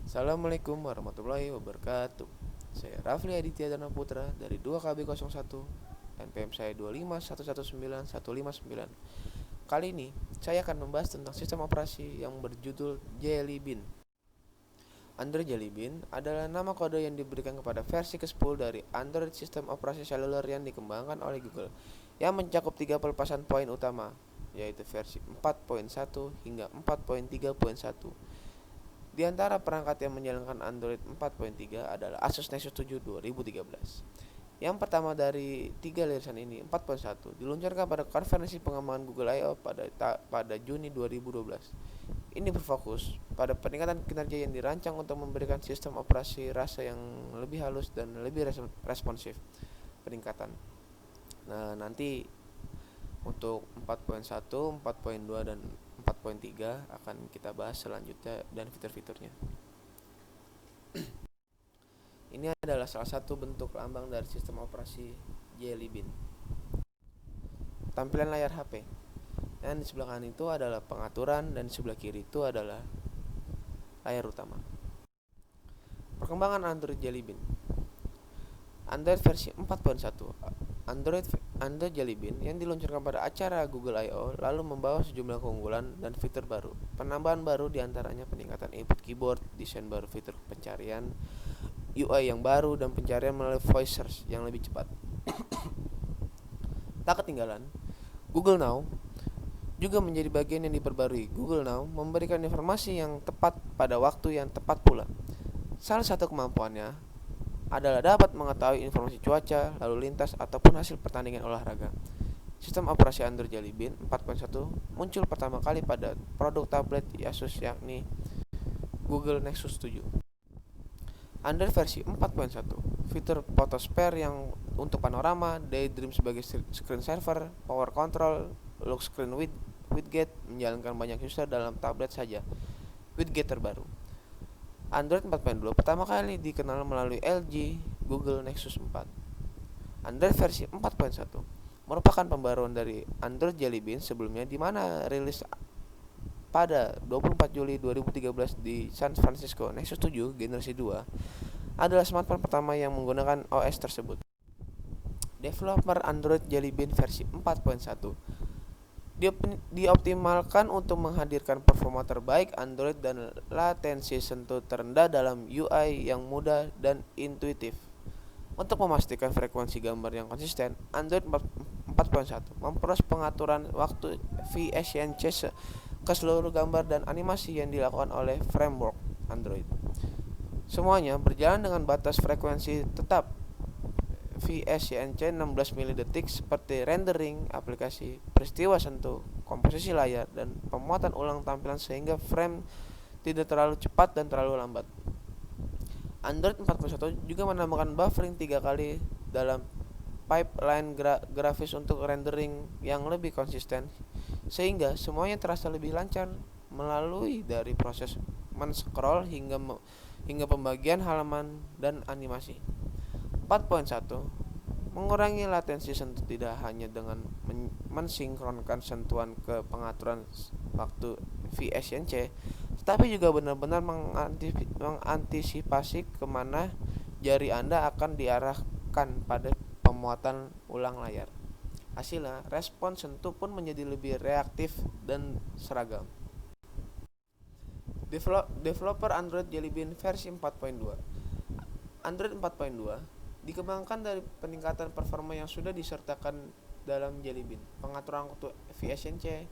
Assalamualaikum warahmatullahi wabarakatuh. Saya Rafli Aditya Dana Putra dari 2KB01, NPM saya 2511915. Kali ini saya akan membahas tentang sistem operasi yang berjudul Jelly Bean. Android Jelly Bean adalah nama kode yang diberikan kepada versi ke-10 dari Android sistem operasi seluler yang dikembangkan oleh Google, yang mencakup 3 pelepasan poin utama, yaitu versi 4.1 hingga 4.3.1. Di antara perangkat yang menjalankan Android 4.3 adalah Asus Nexus 7 2013. Yang pertama dari tiga rilisan ini, 4.1, diluncurkan pada konferensi pengembangan Google I/O pada Juni 2012. Ini berfokus pada peningkatan kinerja yang dirancang untuk memberikan sistem operasi rasa yang lebih halus dan lebih responsif. Peningkatan. Nah, nanti untuk 4.1, 4.2 dan 4.3 akan kita bahas selanjutnya dan fitur-fiturnya. Ini adalah salah satu bentuk lambang dari sistem operasi Jelly Bean. Tampilan layar HP. Dan di sebelah kanan itu adalah pengaturan dan di sebelah kiri itu adalah layar utama. Perkembangan Android Jelly Bean. Android versi 4.1. Android Jelly Bean yang diluncurkan pada acara Google I/O lalu membawa sejumlah keunggulan dan fitur baru. Penambahan baru diantaranya peningkatan input keyboard, desain baru, fitur pencarian, UI yang baru, dan pencarian melalui voice search yang lebih cepat. Tak ketinggalan, Google Now juga menjadi bagian yang diperbarui. Google Now memberikan informasi yang tepat pada waktu yang tepat pula. Salah satu kemampuannya adalah dapat mengetahui informasi cuaca, lalu lintas, ataupun hasil pertandingan olahraga. Sistem operasi Android Jelly Bean 4.1 muncul pertama kali pada produk tablet Asus yakni Google Nexus 7. Android versi 4.1, fitur Photosphere yang untuk panorama, Daydream sebagai screen saver, power control, lock screen widget menjalankan banyak user dalam tablet saja. Widget terbaru Android 4.2 pertama kali dikenal melalui LG Google Nexus 4. Android versi 4.1 merupakan pembaruan dari Android Jelly Bean sebelumnya, di mana rilis pada 24 Juli 2013 di San Francisco. Nexus 7 generasi 2 adalah smartphone pertama yang menggunakan OS tersebut. Developer Android Jelly Bean versi 4.1 dioptimalkan untuk menghadirkan performa terbaik Android dan latensi sentuh terendah dalam UI yang mudah dan intuitif. Untuk memastikan frekuensi gambar yang konsisten, Android 4.1 memperluas pengaturan waktu VSNC ke seluruh gambar dan animasi yang dilakukan oleh framework Android. Semuanya berjalan dengan batas frekuensi tetap VSCNC 16 mili/detik seperti rendering aplikasi, peristiwa sentuh, komposisi layar, dan pemuatan ulang tampilan sehingga frame tidak terlalu cepat dan terlalu lambat. Android 4.1 juga menambahkan buffering 3 kali dalam pipeline grafis untuk rendering yang lebih konsisten, sehingga semuanya terasa lebih lancar melalui dari proses men-scroll hingga pembagian halaman dan animasi. 4.1 mengurangi latensi sentuh tidak hanya dengan mensinkronkan sentuhan ke pengaturan waktu VSNC, tetapi juga benar-benar mengantisipasi kemana jari Anda akan diarahkan pada pemuatan ulang layar. Hasilnya, respon sentuh pun menjadi lebih reaktif dan seragam. Developer Android Jelly Bean versi 4.2. Android 4.2 dikembangkan dari peningkatan performa yang sudah disertakan dalam Jelly Bean, pengaturan waktu VSNC,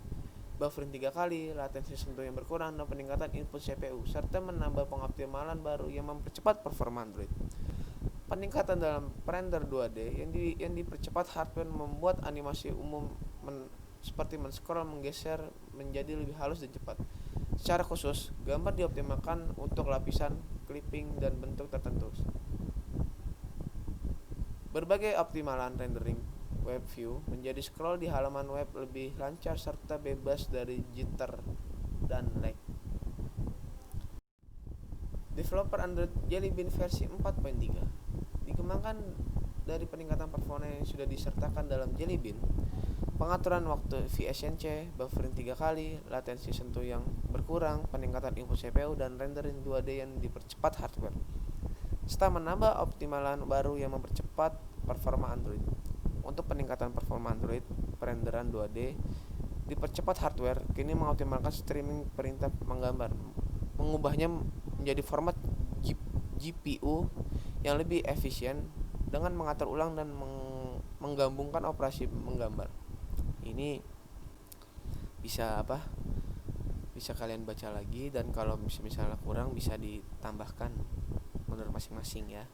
buffering 3 kali, latensi sentuh yang berkurang, dan peningkatan input CPU, serta menambah pengoptimalan baru yang mempercepat performa Android. Peningkatan dalam render 2D yang dipercepat hardware membuat animasi umum seperti men-scroll menggeser menjadi lebih halus dan cepat. Secara khusus, gambar dioptimalkan untuk lapisan, clipping, dan bentuk tertentu. Berbagai optimalan rendering web view menjadi scroll di halaman web lebih lancar serta bebas dari jitter dan lag. Developer Android Jelly Bean versi 4.3 dikembangkan dari peningkatan performa yang sudah disertakan dalam Jelly Bean, pengaturan waktu VSNC, buffering 3 kali, latensi sentuh yang berkurang, berkurang, peningkatan input CPU, dan rendering 2D yang dipercepat hardware, serta menambah optimalan baru yang mempercepat performa Android. Untuk peningkatan performa Android, perenderan 2D dipercepat hardware kini mengoptimalkan streaming perintah menggambar, mengubahnya menjadi format GPU yang lebih efisien dengan mengatur ulang dan menggabungkan operasi menggambar. Ini bisa kalian baca lagi, dan kalau misalnya kurang bisa ditambahkan menurut masing-masing ya.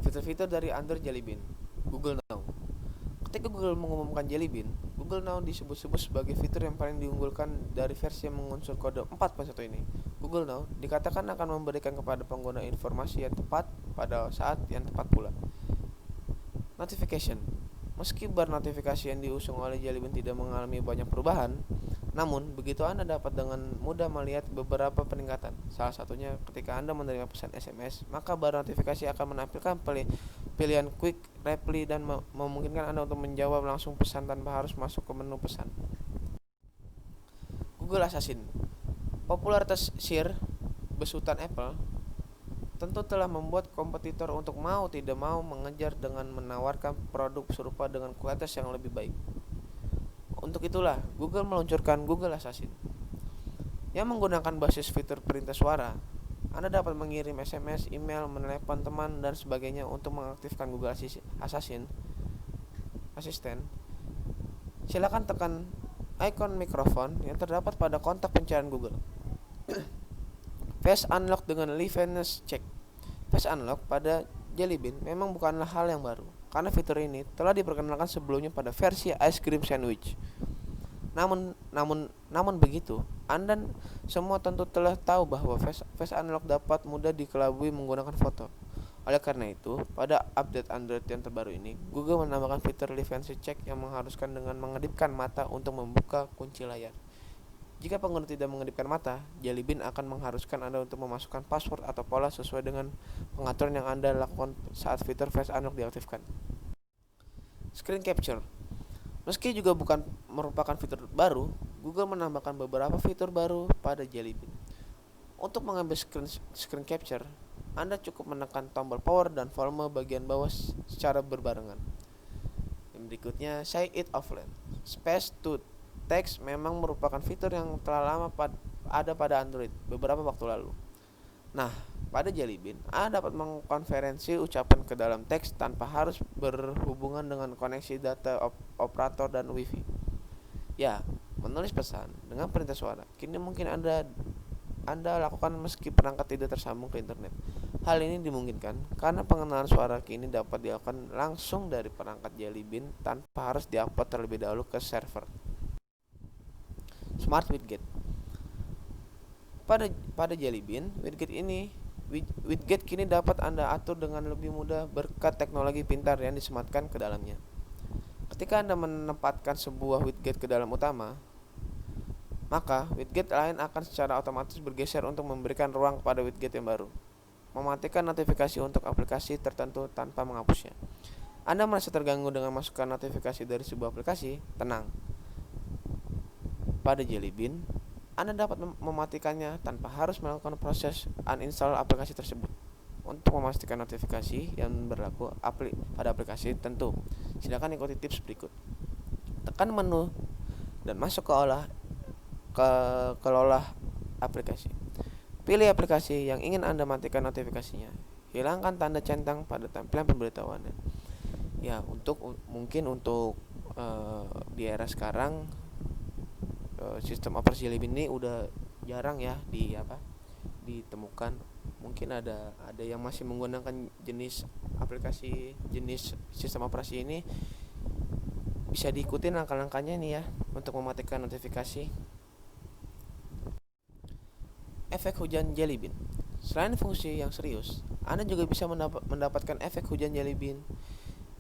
Fitur-fitur dari Android Jelly Bean. Google Now. Ketika Google mengumumkan Jelly Bean, Google Now disebut-sebut sebagai fitur yang paling diunggulkan dari versi yang mengunsur kode 4.1 ini. Google Now dikatakan akan memberikan kepada pengguna informasi yang tepat pada saat yang tepat pula. Notification. Meski bar notifikasi yang diusung oleh Jelly Bean tidak mengalami banyak perubahan, namun begitu Anda dapat dengan mudah melihat beberapa peningkatan. Salah satunya ketika Anda menerima pesan SMS, maka bar notifikasi akan menampilkan pilihan Quick Reply dan memungkinkan Anda untuk menjawab langsung pesan tanpa harus masuk ke menu pesan. Google Assassin. Popularitas Siri, besutan Apple, tentu telah membuat kompetitor untuk mau tidak mau mengejar dengan menawarkan produk serupa dengan kualitas yang lebih baik. Untuk itulah Google meluncurkan Google Assassin yang menggunakan basis fitur perintah suara. Anda dapat mengirim SMS, email, menelepon teman, dan sebagainya. Untuk mengaktifkan Google Assistant, silakan tekan ikon mikrofon yang terdapat pada kontak pencarian Google. Face Unlock dengan liveness check. Face Unlock pada Jelly Bean memang bukanlah hal yang baru, karena fitur ini telah diperkenalkan sebelumnya pada versi Ice Cream Sandwich. Namun begitu, Anda semua tentu telah tahu bahwa Face Unlock dapat mudah dikelabui menggunakan foto. Oleh karena itu, pada update Android yang terbaru ini, Google menambahkan fitur liveness check yang mengharuskan dengan mengedipkan mata untuk membuka kunci layar. Jika pengguna tidak mengedipkan mata, Jelly Bean akan mengharuskan Anda untuk memasukkan password atau pola sesuai dengan pengaturan yang Anda lakukan saat fitur Face Unlock diaktifkan. Screen Capture. Meski juga bukan merupakan fitur baru, Google menambahkan beberapa fitur baru pada Jelly Bean. Untuk mengambil screen capture, Anda cukup menekan tombol power dan volume bagian bawah secara berbarengan. Yang berikutnya, Say It Offline. Space to Text memang merupakan fitur yang telah lama ada pada Android beberapa waktu lalu. Nah, pada Jelly Bean, Anda dapat mengkonferensi ucapan ke dalam teks tanpa harus berhubungan dengan koneksi data operator dan Wi-Fi. Ya, menulis pesan dengan perintah suara kini mungkin Anda lakukan meski perangkat tidak tersambung ke internet. Hal ini dimungkinkan karena pengenalan suara kini dapat dilakukan langsung dari perangkat Jelly Bean tanpa harus diupload terlebih dahulu ke server. Smart Widget. Pada Jelly Bean, widget kini dapat Anda atur dengan lebih mudah berkat teknologi pintar yang disematkan ke dalamnya. Ketika Anda menempatkan sebuah widget ke dalam utama, maka widget lain akan secara otomatis bergeser untuk memberikan ruang kepada widget yang baru. Mematikan notifikasi untuk aplikasi tertentu tanpa menghapusnya. Anda merasa terganggu dengan masukan notifikasi dari sebuah aplikasi? Tenang. Pada Jelly Bean, Anda dapat mematikannya tanpa harus melakukan proses uninstall aplikasi tersebut. Untuk memastikan notifikasi yang berlaku pada aplikasi tentu, silakan ikuti tips berikut. Tekan menu dan masuk ke kelola aplikasi. Pilih aplikasi yang ingin Anda matikan notifikasinya. Hilangkan tanda centang pada tampilan pemberitahuannya. Ya, mungkin untuk di era sekarang sistem operasi Jelly Bean ini udah jarang ya ditemukan. Mungkin ada yang masih menggunakan jenis sistem operasi ini. Bisa diikuti langkah-langkahnya nih ya untuk mematikan notifikasi. Efek hujan Jelly Bean. Selain fungsi yang serius, Anda juga bisa mendapatkan efek hujan Jelly Bean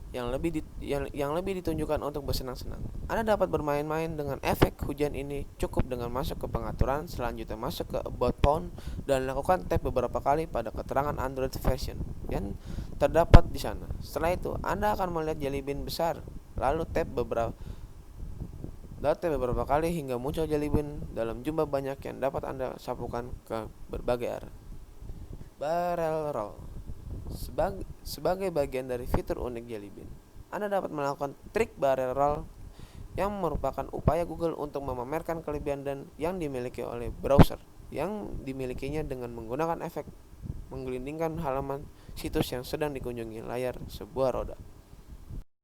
yang lebih ditunjukkan untuk bersenang-senang. Anda dapat bermain-main dengan efek hujan ini cukup dengan masuk ke pengaturan, selanjutnya masuk ke About Phone dan lakukan tap beberapa kali pada keterangan Android version yang terdapat di sana. Setelah itu, Anda akan melihat Jelly Bean besar, lalu tap Data beberapa kali hingga muncul Jelly Bean dalam jumlah banyak yang dapat Anda sapukan ke berbagai arah. Barrel roll sebagai bagian dari fitur unik Jelly Bean, Anda dapat melakukan trik barrel roll yang merupakan upaya Google untuk memamerkan kelebihan dan yang dimiliki oleh browser yang dimilikinya dengan menggunakan efek menggelindingkan halaman situs yang sedang dikunjungi layar sebuah roda.